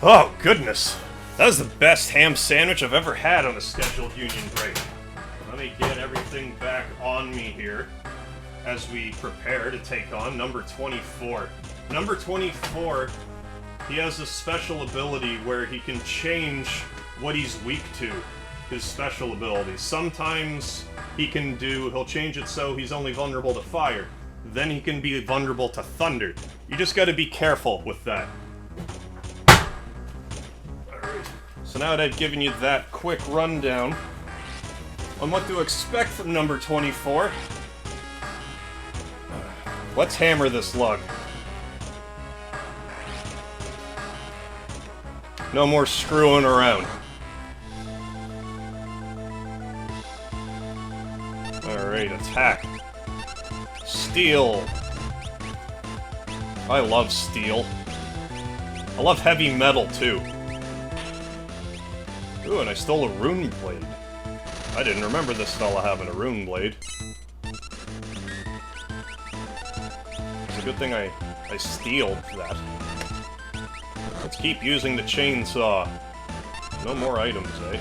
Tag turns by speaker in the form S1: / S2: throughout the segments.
S1: Oh, goodness. That was the best ham sandwich I've ever had on a scheduled union break. Let me get everything back on me here as we prepare to take on number 24. Number 24, he has a special ability where he can change what he's weak to, his special abilities. Sometimes he'll change it so he's only vulnerable to fire. Then he can be vulnerable to thunder. You just gotta be careful with that. Alright, so now that I've given you that quick rundown on what to expect from number 24, let's hammer this lug. No more screwing around. Alright, attack. Steel. I love steel. I love heavy metal, too. Ooh, and I stole a rune blade. I didn't remember this fella having a rune blade. It's a good thing I stealed that. Let's keep using the chainsaw. No more items, eh?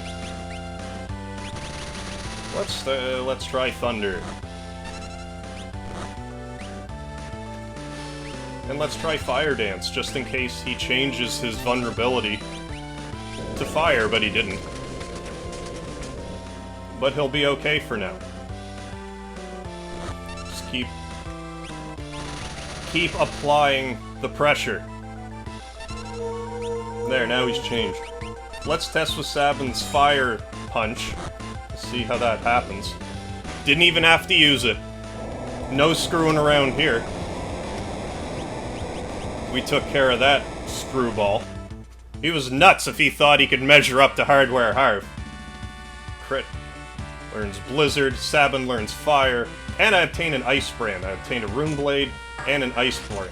S1: Let's try thunder. And let's try fire dance, just in case he changes his vulnerability to fire, but he didn't. But he'll be okay for now. Just keep applying the pressure. There, now he's changed. Let's test with Sabin's fire punch. See how that happens. Didn't even have to use it. No screwing around here. We took care of that screwball. He was nuts if he thought he could measure up to Hardware Harv. Crit learns Blizzard, Sabin learns Fire, and I obtained an Ice Brand. I obtained a Rune Blade and an Ice Brand.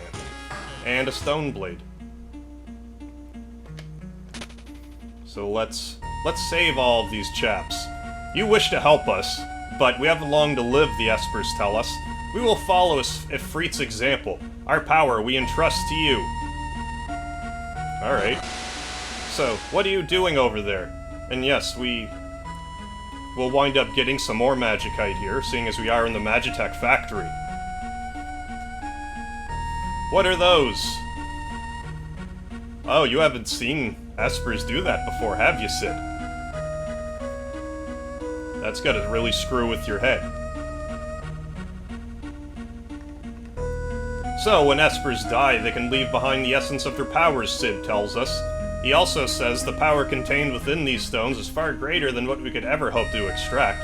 S1: And a Stone Blade. So let's save all of these chaps. You wish to help us, but we haven't long to live, the Espers tell us. We will follow Ifrit's example. Our power we entrust to you. Alright. So, what are you doing over there? And yes, we will wind up getting some more Magikite here, seeing as we are in the Magitek Factory. What are those? Oh, you haven't seen Espers do that before, have you, Sid? That's gotta really screw with your head. So, when Espers die, they can leave behind the essence of their powers, Sid tells us. He also says the power contained within these stones is far greater than what we could ever hope to extract.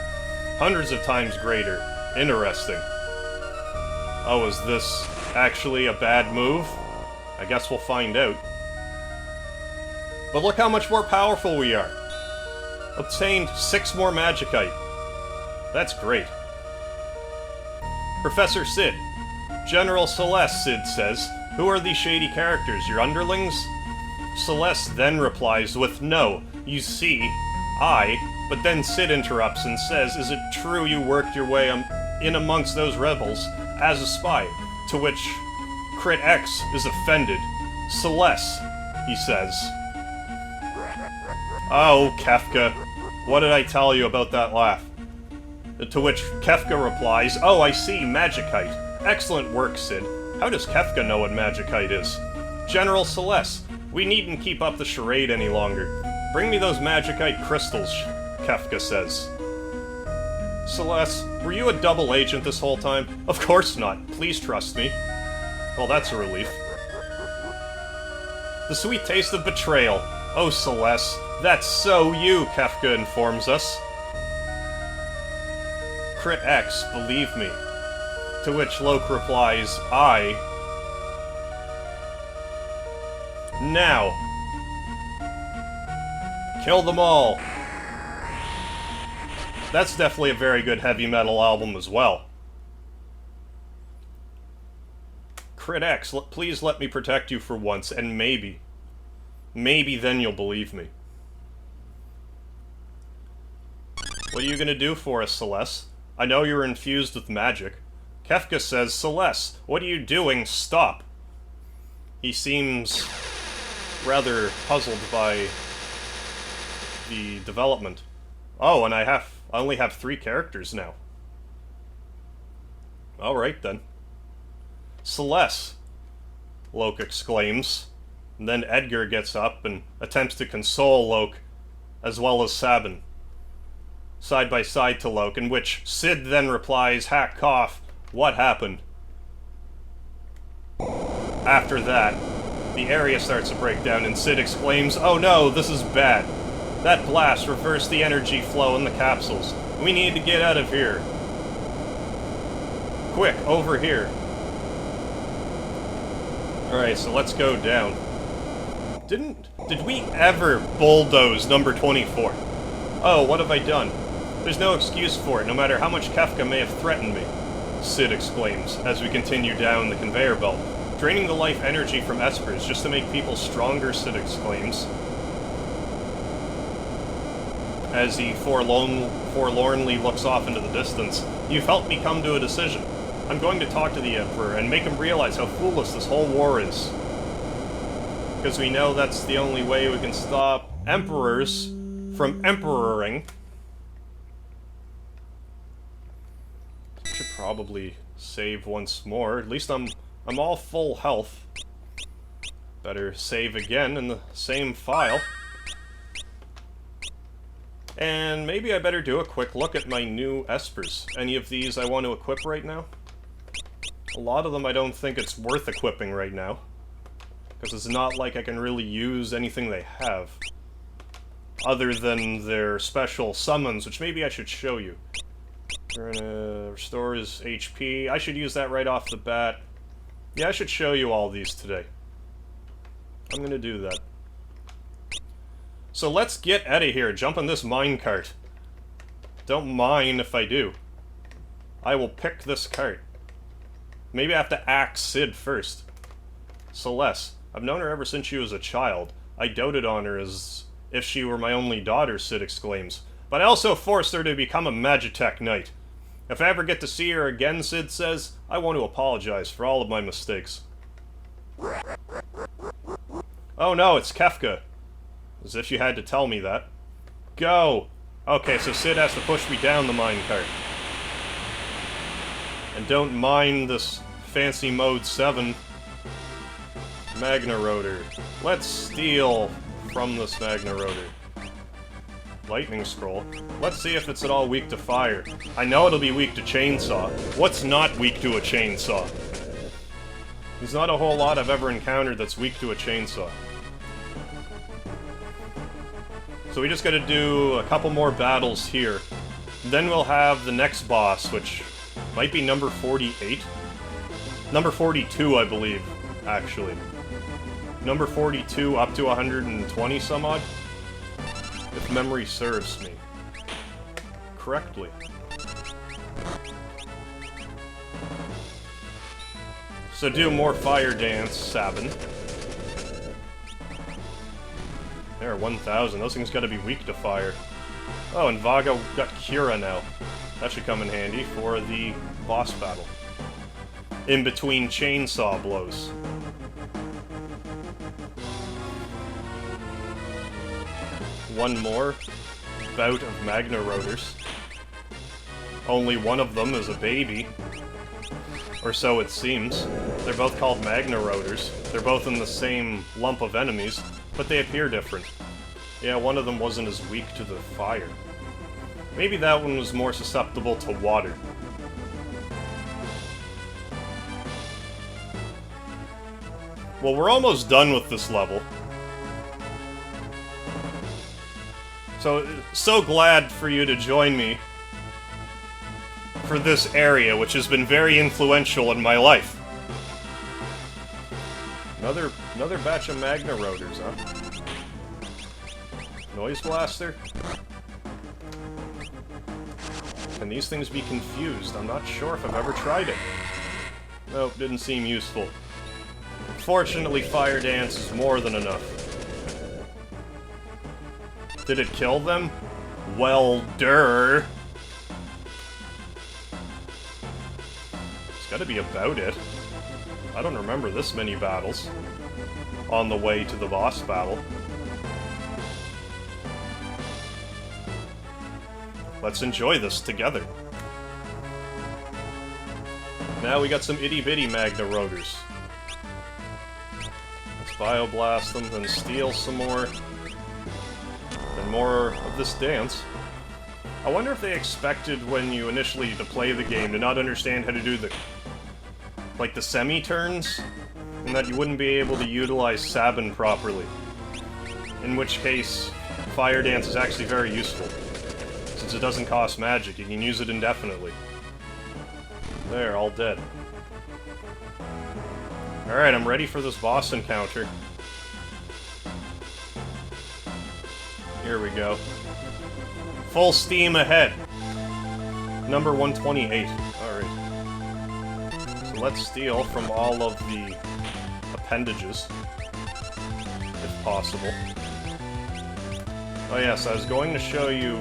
S1: Hundreds of times greater. Interesting. Oh, is this actually a bad move? I guess we'll find out. But look how much more powerful we are. Obtained 6 more Magikite. That's great. Professor Sid. General Celeste, Sid says. Who are these shady characters, your underlings? Celeste then replies with, no, you see, but then Sid interrupts and says, is it true you worked your way in amongst those rebels as a spy? To which Crit X is offended. Celeste, he says. Oh, Kefka, what did I tell you about that laugh? To which Kefka replies, oh, I see, Magikite. Excellent work, Sid. How does Kefka know what Magikite is? General Celeste, we needn't keep up the charade any longer. Bring me those Magikite crystals, Kefka says. Celeste, were you a double agent this whole time? Of course not. Please trust me. Well, that's a relief. The sweet taste of betrayal. Oh, Celeste, that's so you, Kefka informs us. Crit X, believe me. To which Loke replies, Now. Kill them all. That's definitely a very good heavy metal album as well. Crit X, please let me protect you for once, and maybe then you'll believe me. What are you gonna do for us, Celeste? I know you're infused with magic. Kefka says, Celeste, what are you doing? Stop. He seems rather puzzled by the development. Oh, and I only have 3 characters now. Alright then. Celeste, Loke exclaims. And then Edgar gets up and attempts to console Loke, as well as Sabin. Side by side to Loke, in which Sid then replies, "Hack cough, what happened?" After that, the area starts to break down and Sid exclaims, "Oh no, this is bad. That blast reversed the energy flow in the capsules. We need to get out of here. Quick, over here." Alright, so let's go down. Did we ever bulldoze number 24? Oh, what have I done? There's no excuse for it, no matter how much Kefka may have threatened me, Sid exclaims as we continue down the conveyor belt. Draining the life energy from espers just to make people stronger, Sid exclaims. As he forlornly looks off into the distance. You've helped me come to a decision. I'm going to talk to the Emperor and make him realize how foolish this whole war is. Because we know that's the only way we can stop emperors from emperoring. Should probably save once more. At least I'm all full health. Better save again in the same file. And maybe I better do a quick look at my new espers. Any of these I want to equip right now? A lot of them I don't think it's worth equipping right now. Because it's not like I can really use anything they have. Other than their special summons, which maybe I should show you. Restores HP. I should use that right off the bat. Yeah, I should show you all these today. I'm gonna do that. So let's get out of here. Jump on this minecart. Don't mind if I do. I will pick this cart. Maybe I have to axe Sid first. Celeste. I've known her ever since she was a child. I doted on her as if she were my only daughter, Sid exclaims. But I also forced her to become a Magitek Knight. If I ever get to see her again, Sid says, I want to apologize for all of my mistakes. Oh no, it's Kefka. As if you had to tell me that. Go! Okay, so Sid has to push me down the minecart. And don't mind this fancy mode 7 Magna Rotor. Let's steal from this Magna Rotor. Lightning Scroll. Let's see if it's at all weak to fire. I know it'll be weak to chainsaw. What's not weak to a chainsaw? There's not a whole lot I've ever encountered that's weak to a chainsaw. So we just gotta do a couple more battles here. Then we'll have the next boss, which might be number 48? Number 42, I believe, actually. Number 42 up to 120 some odd? If memory serves me correctly. So do more fire dance, Sabin. There, 1,000. Those things gotta be weak to fire. Oh, and Vaga got Kira now. That should come in handy for the boss battle. In between chainsaw blows. One more bout of Magna Rotors. Only one of them is a baby. Or so it seems. They're both called Magna Rotors. They're both in the same lump of enemies, but they appear different. Yeah, one of them wasn't as weak to the fire. Maybe that one was more susceptible to water. Well, we're almost done with this level. So glad for you to join me for this area, which has been very influential in my life. Another batch of Magna Rotors, huh? Noise Blaster? Can these things be confused? I'm not sure if I've ever tried it. Nope, didn't seem useful. Fortunately, Fire Dance is more than enough. Did it kill them? Well, durr. It's gotta be about it. I don't remember this many battles on the way to the boss battle. Let's enjoy this together. Now we got some itty-bitty Magna Rotors. Let's Bioblast them, then steal some more. And more of this dance. I wonder if they expected when you initially to play the game to not understand how to do the... like the semi-turns, and that you wouldn't be able to utilize Sabin properly. In which case, Fire Dance is actually very useful. Since it doesn't cost magic, you can use it indefinitely. There, all dead. Alright, I'm ready for this boss encounter. Here we go. Full steam ahead. Number 128. Alright. So let's steal from all of the appendages, if possible. Oh yes, I was going to show you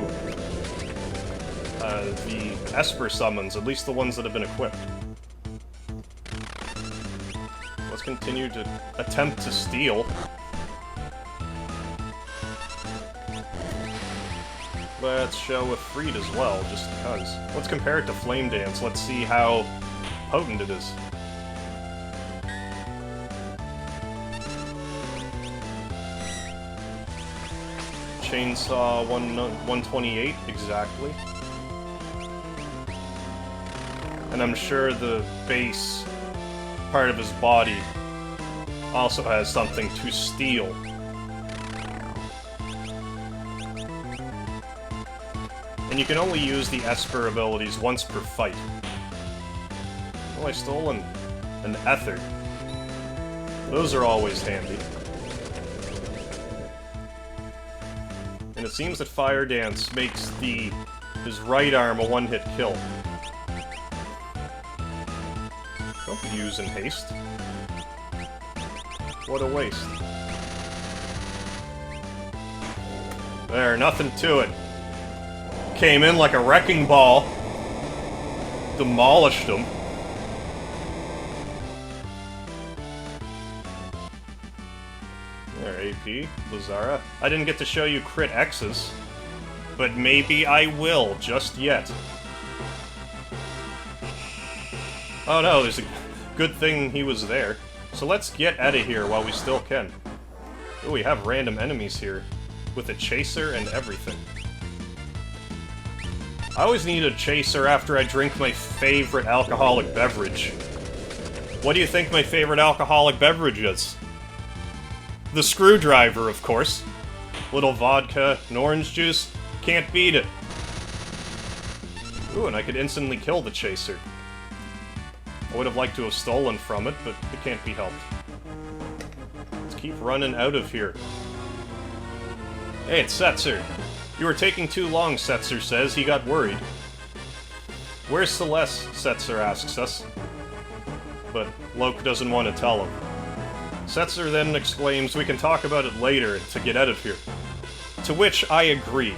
S1: the Esper summons, at least the ones that have been equipped. Let's continue to attempt to steal. Let's show with Freed as well, just because. Let's compare it to Flame Dance, let's see how potent it is. Chainsaw 128, exactly. And I'm sure the base part of his body also has something to steal. And you can only use the Esper abilities once per fight. Oh, I stole an Ether. Those are always handy. And it seems that Fire Dance makes his right arm a one-hit kill. Don't be using haste. What a waste. There, nothing to it. Came in like a wrecking ball. Demolished him. There, AP, Lazara. I didn't get to show you crit X's, but maybe I will just yet. Oh no, there's a good thing he was there. So let's get out of here while we still can. Oh, we have random enemies here, with a chaser and everything. I always need a chaser after I drink my favorite alcoholic beverage. What do you think my favorite alcoholic beverage is? The Screwdriver, of course. Little vodka and orange juice. Can't beat it. Ooh, and I could instantly kill the chaser. I would have liked to have stolen from it, but it can't be helped. Let's keep running out of here. Hey, it's Setzer. You were taking too long, Setzer says. He got worried. Where's Celeste? Setzer asks us. But Loke doesn't want to tell him. Setzer then exclaims, we can talk about it later to get out of here. To which I agree.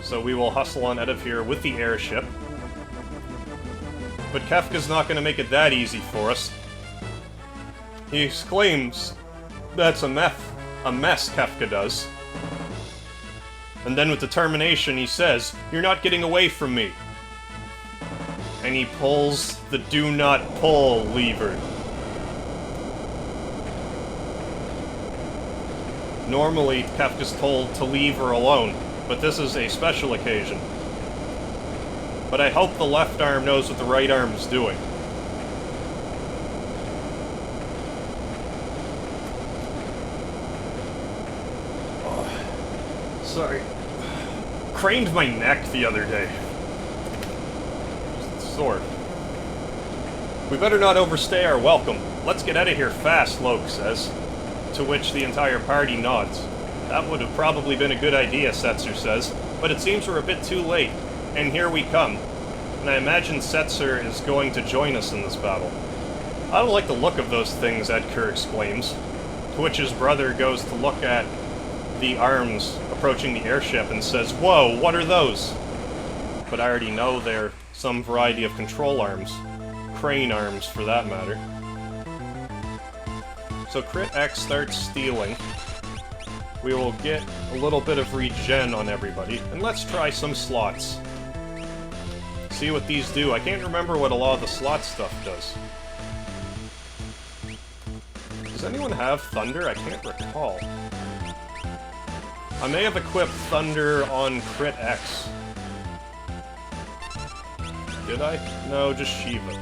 S1: So we will hustle on out of here with the airship. But Kefka's not going to make it that easy for us. He exclaims, that's a mess, Kefka does. And then with determination he says, you're not getting away from me. And he pulls the do not pull lever. Normally, Kefka's told to leave her alone, but this is a special occasion. But I hope the left arm knows what the right arm is doing. Oh, sorry. Craned my neck the other day. Just sore. We better not overstay our welcome. Let's get out of here fast, Loke says. To which the entire party nods. That would have probably been a good idea, Setzer says, but it seems we're a bit too late. And here we come. And I imagine Setzer is going to join us in this battle. I don't like the look of those things, Edgar exclaims. To which his brother goes to look at the arms approaching the airship and says, whoa, what are those? But I already know they're some variety of control arms. crane arms, for that matter. So Crit X starts stealing. We will get a little bit of regen on everybody. And let's try some slots. See what these do. I can't remember what a lot of the slot stuff does. Does anyone have Thunder? I can't recall. I may have equipped Thunder on Crit X. Did I? No, just Shiva.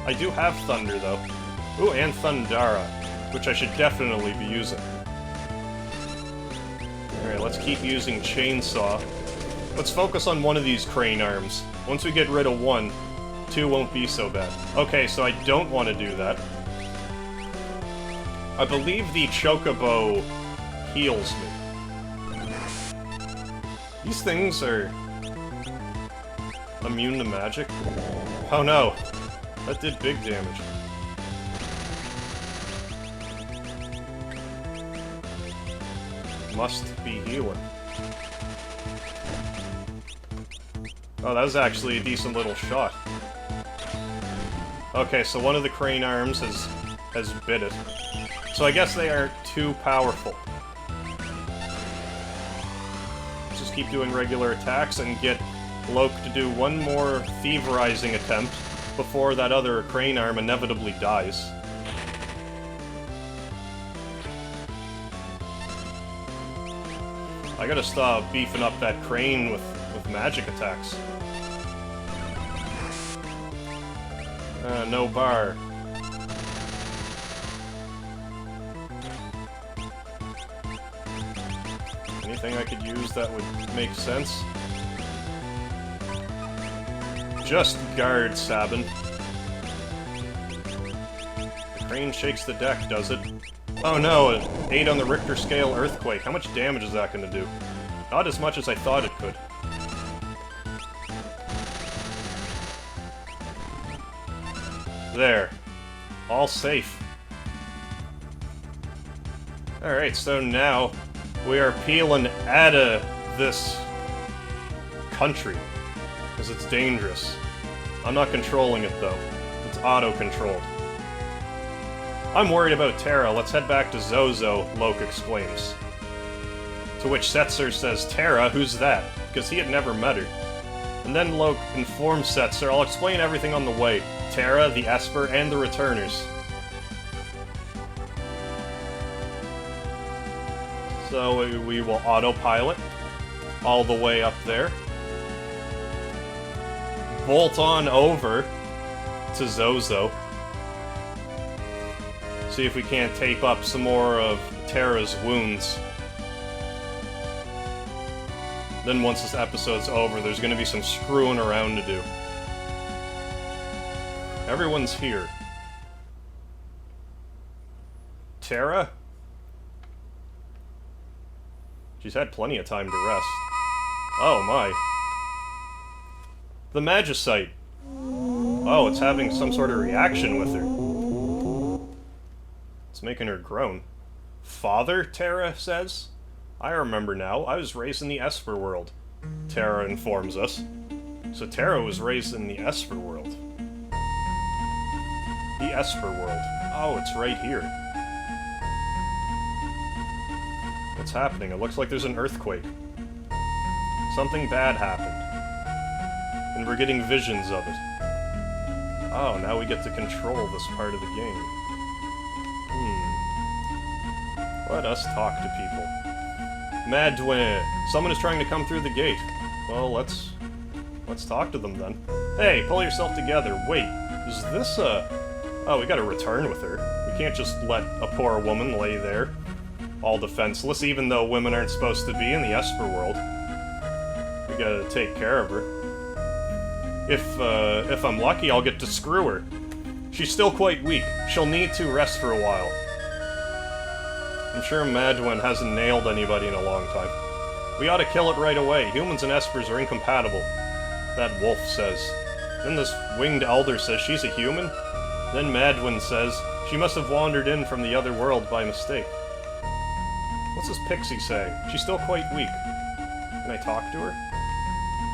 S1: I do have Thunder, though. Ooh, and Thundara, which I should definitely be using. Alright, let's keep using Chainsaw. Let's focus on one of these crane arms. Once we get rid of one, two won't be so bad. Okay, so I don't want to do that. I believe the Chocobo heals me. These things are immune to magic. Oh no, that did big damage. Must be healing. Oh, that was actually a decent little shot. Okay, so one of the crane arms has bit it. So I guess they aren't too powerful. Just keep doing regular attacks and get Loke to do one more thieverizing attempt before that other crane arm inevitably dies. I gotta stop beefing up that crane with magic attacks. No bar. Anything I could use that would make sense? Just guard, Sabin. The crane shakes the deck, does it? Oh no, an 8 on the Richter scale earthquake. How much damage is that gonna do? Not as much as I thought it could. There. All safe. Alright, so now we are peeling out of this country. Because it's dangerous. I'm not controlling it, though. It's auto-controlled. I'm worried about Terra. Let's head back to Zozo, Loke explains. To which Setzer says, Terra? Who's that? Because he had never met her. And then Loke informs Setzer, I'll explain everything on the way. Terra, the Esper, and the Returners. So we will autopilot all the way up there. Bolt on over to Zozo. See if we can't tape up some more of Terra's wounds. Then once this episode's over, there's gonna be some screwing around to do. Everyone's here. Terra? She's had plenty of time to rest. Oh my. The Magicite. Oh, it's having some sort of reaction with her. It's making her groan. Father, Terra says? I remember now. I was raised in the Esper world. Terra informs us. So Terra was raised in the Esper world. The Esper world. Oh, it's right here. What's happening? It looks like there's an earthquake. Something bad happened. And we're getting visions of it. Oh, now we get to control this part of the game. Let us talk to people. Madwin! Someone is trying to come through the gate. Well, let's talk to them then. Hey, pull yourself together. Wait, is this a... Oh, we gotta return with her. We can't just let a poor woman lay there, all defenseless, even though women aren't supposed to be in the Esper world. We gotta take care of her. If I'm lucky, I'll get to screw her. She's still quite weak. She'll need to rest for a while. I'm sure Madwin hasn't nailed anybody in a long time. We ought to kill it right away. Humans and Espers are incompatible. That wolf says. Then this winged elder says she's a human. Then Madwin says she must have wandered in from the other world by mistake. What's this pixie say? She's still quite weak. Can I talk to her?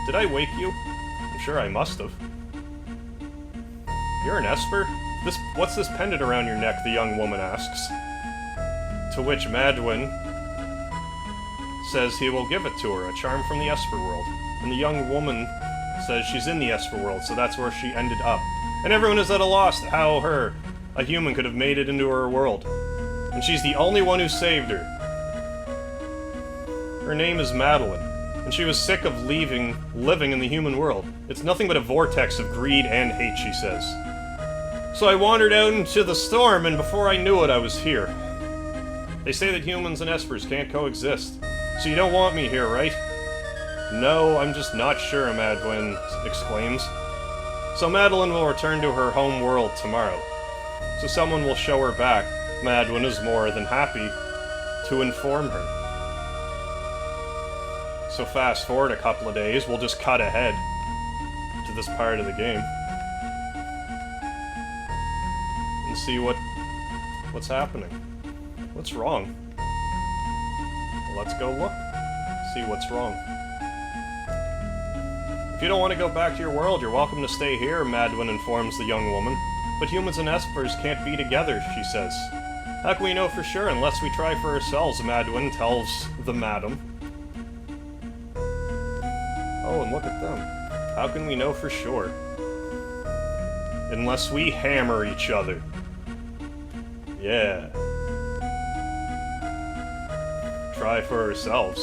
S1: Did I wake you? I'm sure I must have. You're an Esper? What's this pendant around your neck, the young woman asks. To which Madwin says he will give it to her, a charm from the Esper world. And the young woman says she's in the Esper world, so that's where she ended up. And everyone is at a loss how a human, could have made it into her world. And she's the only one who saved her. Her name is Madeline, and she was sick of living in the human world. It's nothing but a vortex of greed and hate, she says. So I wandered out into the storm, and before I knew it, I was here. They say that humans and Espers can't coexist. So you don't want me here, right? No, I'm just not sure, Madwin exclaims. So Madeline will return to her home world tomorrow. So someone will show her back. Madwin is more than happy to inform her. So fast forward a couple of days, we'll just cut ahead to this part of the game. And see what's happening. What's wrong? Well, let's go look. See what's wrong. If you don't want to go back to your world, you're welcome to stay here, Madwin informs the young woman. But humans and Espers can't be together, she says. How can we know for sure unless we try for ourselves, Madwin tells the madam. Oh, and look at them. How can we know for sure? Unless we hammer each other. Yeah. Try for ourselves.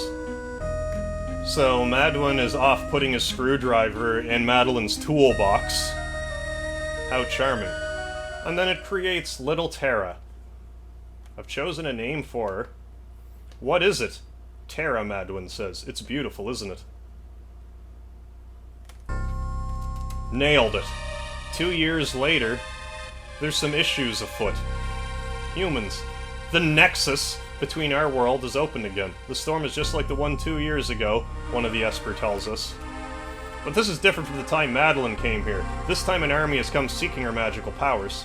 S1: So Madwin is off putting a screwdriver in Madeline's toolbox. How charming. And then it creates little Tara. I've chosen a name for her. What is it? Tara, Madwin says. It's beautiful, isn't it? Nailed it. 2 years later, there's some issues afoot. Humans. The nexus between our world is open again. The storm is just like the one 2 years ago, one of the Esper tells us. But this is different from the time Madeline came here. This time an army has come seeking her magical powers.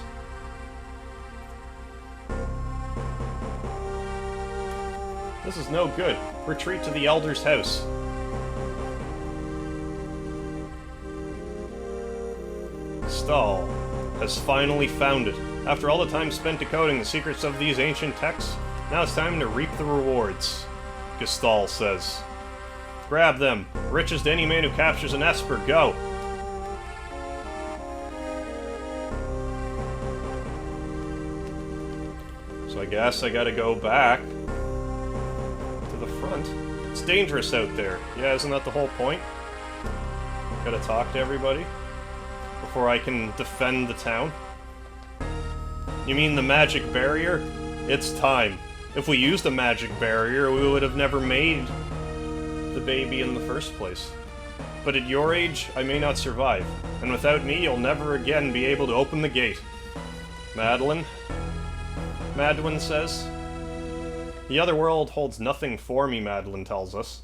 S1: This is no good. Retreat to the Elder's house. Stahl has finally found it. After all the time spent decoding the secrets of these ancient texts, now it's time to reap the rewards, Gestal says. Grab them. Riches to any man who captures an Esper. Go! So I guess I gotta go back to the front. It's dangerous out there. Yeah, isn't that the whole point? Gotta talk to everybody before I can defend the town. You mean the magic barrier? It's time. If we used a magic barrier, we would have never made the baby in the first place. But at your age, I may not survive. And without me, you'll never again be able to open the gate. Madeline? Madwin says. The other world holds nothing for me, Madeline tells us.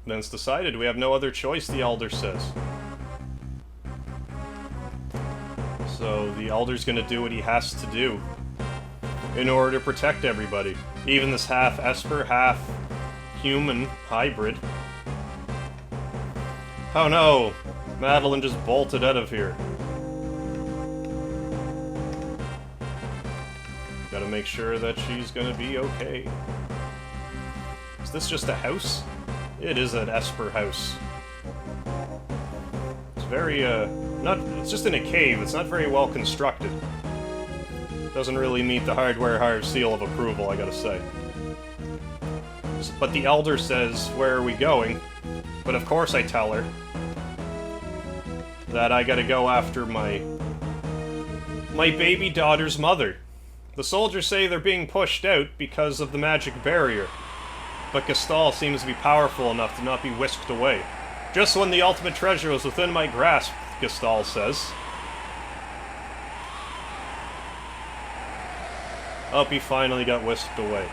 S1: Then it's decided we have no other choice, the Elder says. So the Elder's gonna do what he has to do in order to protect everybody. Even this half Esper, half human hybrid. Oh no! Madeline just bolted out of here. Gotta make sure that she's gonna be okay. Is this just a house? It is an Esper house. It's very, it's just in a cave. It's not very well constructed. Doesn't really meet the Hardware Harv seal of approval, I gotta say. But the Elder says, where are we going? But of course I tell her that I gotta go after my baby daughter's mother. The soldiers say they're being pushed out because of the magic barrier. But Gestal seems to be powerful enough to not be whisked away. Just when the ultimate treasure was within my grasp, Gestal says. Oh, he finally got whisked away.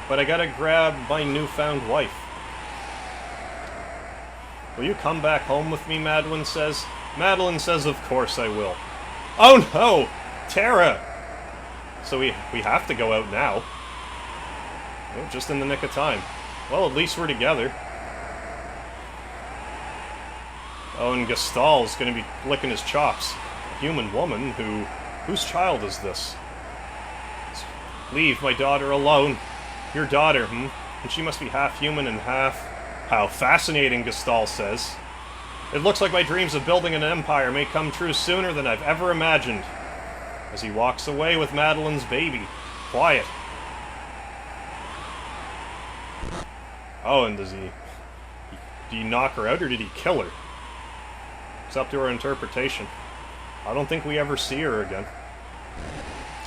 S1: But I gotta grab my newfound wife. Will you come back home with me, Madeline says? Madeline says, of course I will. Oh no! Tara! So we have to go out now. Oh, just in the nick of time. Well, at least we're together. Oh, and Gestal's gonna be licking his chops. A human woman whose child is this? Leave my daughter alone. Your daughter, And she must be half human and half... How fascinating, Gestal says. It looks like my dreams of building an empire may come true sooner than I've ever imagined. As he walks away with Madeline's baby. Quiet. Oh, and did he knock her out or did he kill her? It's up to her interpretation. I don't think we ever see her again.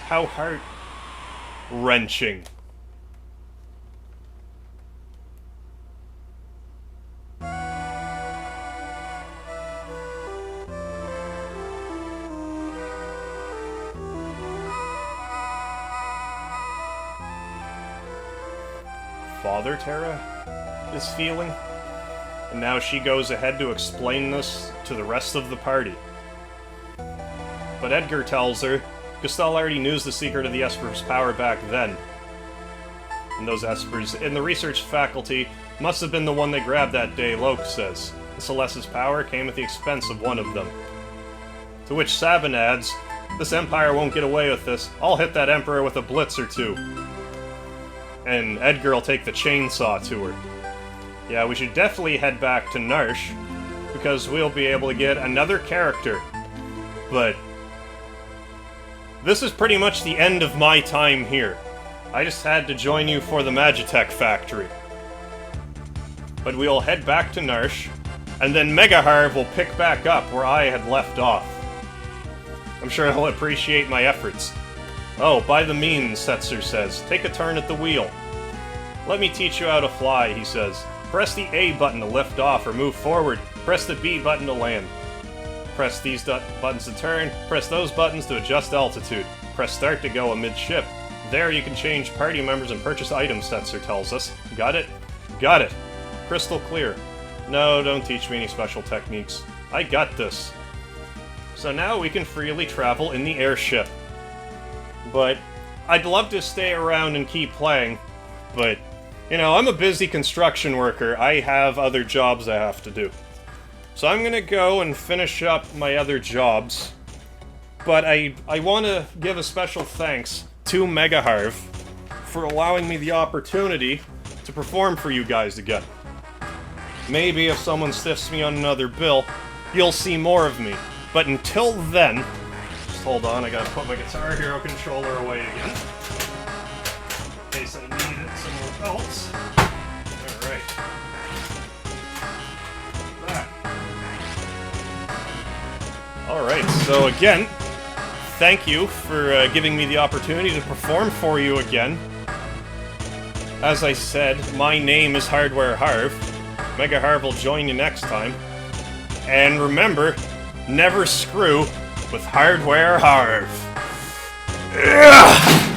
S1: How heart-wrenching. Father Terra is feeling, and now she goes ahead to explain this to the rest of the party. But Edgar tells her Gestal already knew the secret of the Esper's power back then. And those Espers in the research faculty must have been the one they grabbed that day, Loke says. Celeste's power came at the expense of one of them. To which Sabin adds, this Empire won't get away with this. I'll hit that Emperor with a blitz or two. And Edgar will take the chainsaw to her. Yeah, we should definitely head back to Narsh, because we'll be able to get another character. But this is pretty much the end of my time here. I just had to join you for the Magitek Factory. But we'll head back to Narsh, and then MegaHarv will pick back up where I had left off. I'm sure he'll appreciate my efforts. Oh, by the means, Setzer says, take a turn at the wheel. Let me teach you how to fly, he says. Press the A button to lift off or move forward. Press the B button to land. Press these buttons to turn. Press those buttons to adjust altitude. Press start to go amidship. There you can change party members and purchase items, Setzer tells us. Got it? Got it. Crystal clear. No, don't teach me any special techniques. I got this. So now we can freely travel in the airship. But I'd love to stay around and keep playing, but, you know, I'm a busy construction worker. I have other jobs I have to do. So I'm gonna go and finish up my other jobs, but I want to give a special thanks to MegaHarv for allowing me the opportunity to perform for you guys again. Maybe if someone stiffs me on another bill, you'll see more of me. But until then... Hold on, I gotta put my Guitar Hero controller away again. In case I need it somewhere else. Alright. Alright, so again, thank you for giving me the opportunity to perform for you again. As I said, my name is Hardware Harv. MegaHarv will join you next time. And remember, never screw with Hardware Harv. Ugh!